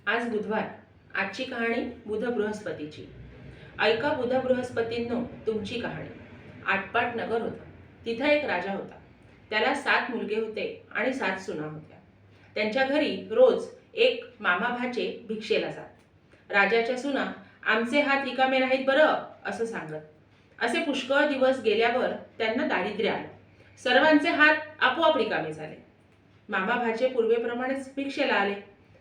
आज बुधवार. आजची कहाणी बुध बृहस्पतीची. ऐका बुध बृहस्पतींनो तुमची कहाणी. आटपाट नगर होतं. तिथं एक राजा होता. त्याला 7 मुलगे होते आणि 7 सुना होत्या. त्यांच्या घरी रोज एक मामा भाचे भिक्षेला जात. राजाच्या सुना आमचे हात रिकामे नाहीत बरं असं सांगत. असे पुष्कळ दिवस गेल्यावर त्यांना दारिद्र्य आलं. सर्वांचे हात आपोआप रिकामे झाले. मामा भाचे पूर्वेप्रमाणेच भिक्षेला आले.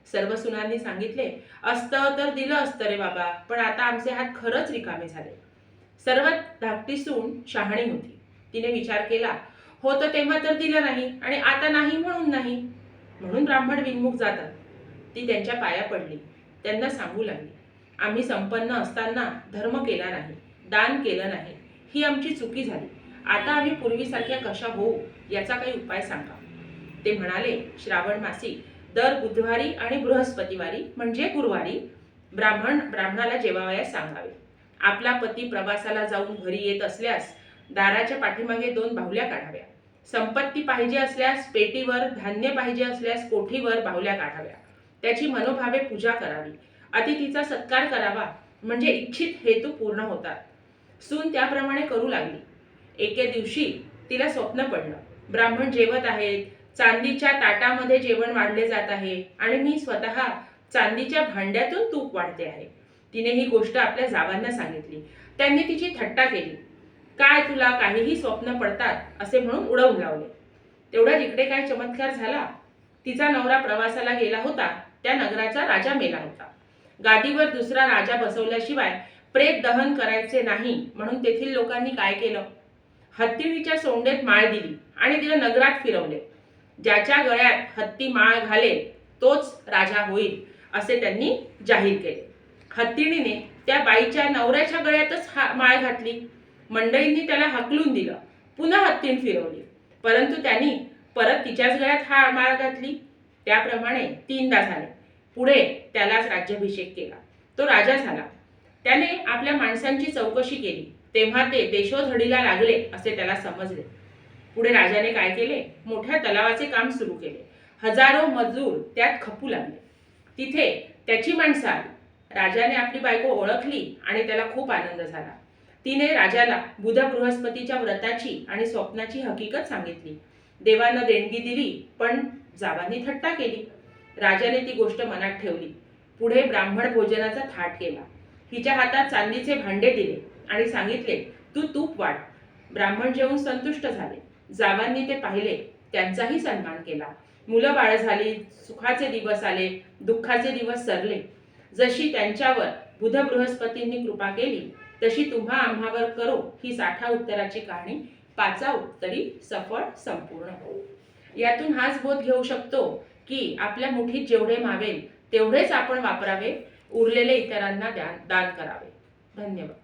सर्व सुनांनी सांगितले, असतं तर दिलं असतं रे बाबा, पण आता आमचे हात खरंच रिकामे झाले. सर्वात धाकटी सून शहाणी होती. तिने विचार केला, होतं तेव्हा तर दिलं नाही आणि आता नाही म्हणून नाही. म्हणून ब्राह्मण विनमुख जातात. ती त्यांच्या पाया पडली. त्यांना सांगू लागली, आम्ही संपन्न असताना धर्म केला नाही, दान केलं नाही, ही आमची चुकी झाली. आता आम्ही पूर्वीसारख्या कशा होऊ याचा काही उपाय सांगा. ते म्हणाले, श्रावण मासी दर बुधवारी आणि बृहस्पतिवारी म्हणजे गुरुवारी ब्राह्मणाला जेवावयास सांगावे. आपला पती प्रवासाला जाऊन घरी येत असल्यास दाराच्या पाठीमागे 2 बाहुल्या काढाव्या. संपत्ती पाहिजे असल्यास पेटीवर, धान्य पाहिजे असल्यास कोठीवर बाहुल्या काढाव्या. त्याची मनोभावे पूजा करावी. अतिथीचा सत्कार करावा, म्हणजे इच्छित हेतू पूर्ण होतात. सून त्याप्रमाणे करू लागली. एके दिवशी तिला स्वप्न पडलं. ब्राह्मण जेवत आहेत, चांदीच्या ताटामध्ये जेवण वाढले जात आहे आणि मी स्वतः चांदीच्या भांड्यातून तूप वाढते आहे. तिने ही गोष्ट आपल्या जावांना सांगितली. त्यांनी तिची थट्टा केली. काय तुला काहीही स्वप्न पडतात असे म्हणून उडवून लावले. तेवढ्या इकडे काय चमत्कार झाला. तिचा नवरा प्रवासाला गेला होता. त्या नगराचा राजा मेला होता. गादीवर दुसरा राजा बसवल्याशिवाय प्रेत दहन करायचे नाही म्हणून तेथील लोकांनी काय केलं, हत्तीणीच्या सोंडेत माळ दिली आणि तिला नगरात फिरवले. ज्याच्या गळ्यात हत्ती माळ घालेल तोच राजा होईल असे त्यांनी जाहीर केले. हत्तीणीने त्या बाईच्या नवऱ्याच्या गळ्यातच माळ घातली. मंडळींनी त्याला हकलून दिलं. पुन्हा हत्तीण फिरवली, परंतु त्यांनी परत तिच्याच गळ्यात माळ घातली. त्याप्रमाणे 3दा झाले. पुढे त्यालाच राज्याभिषेक केला. तो राजा झाला. त्याने आपल्या माणसांची चौकशी केली. तेव्हा ते देशोधडीला लागले असे त्याला समजले. पुढे राजाने काय केले, मोठ्या तलावाचे काम सुरू केले. हजारो मजूर त्यात खपू लागले. तिथे त्याची माणसं आली. राजाने आपली बायको ओळखली आणि त्याला खूप आनंद झाला. तिने राजाला बुध बृहस्पतीच्या व्रताची आणि स्वप्नाची हकीकत सांगितली. देवानं देणगी दिली, पण जावांनी थट्टा केली. राजाने ती गोष्ट मनात ठेवली. पुढे ब्राह्मण भोजनाचा थाट केला. हिच्या हातात चांदीचे भांडे दिले आणि सांगितले, तू तूप वाढ. ब्राह्मण जेवून संतुष्ट झाले. जावांनी ते पाहिले. त्यांचाही सन्मान केला. मुलं बाळ झाली. सुखाचे दिवस आले, दुःखाचे दिवस सरले. जशी त्यांच्यावर बुध बृहस्पतींनी कृपा केली तशी तुम्हा आम्हावर करो ही 60 उत्तराची कहाणी 5 उत्तरी सफळ संपूर्ण हो. यातून हाच बोध घेऊ शकतो की आपल्या मुठीत जेवढे मावेल तेवढेच आपण वापरावे, उरलेले इतरांना दान करावे. धन्यवाद.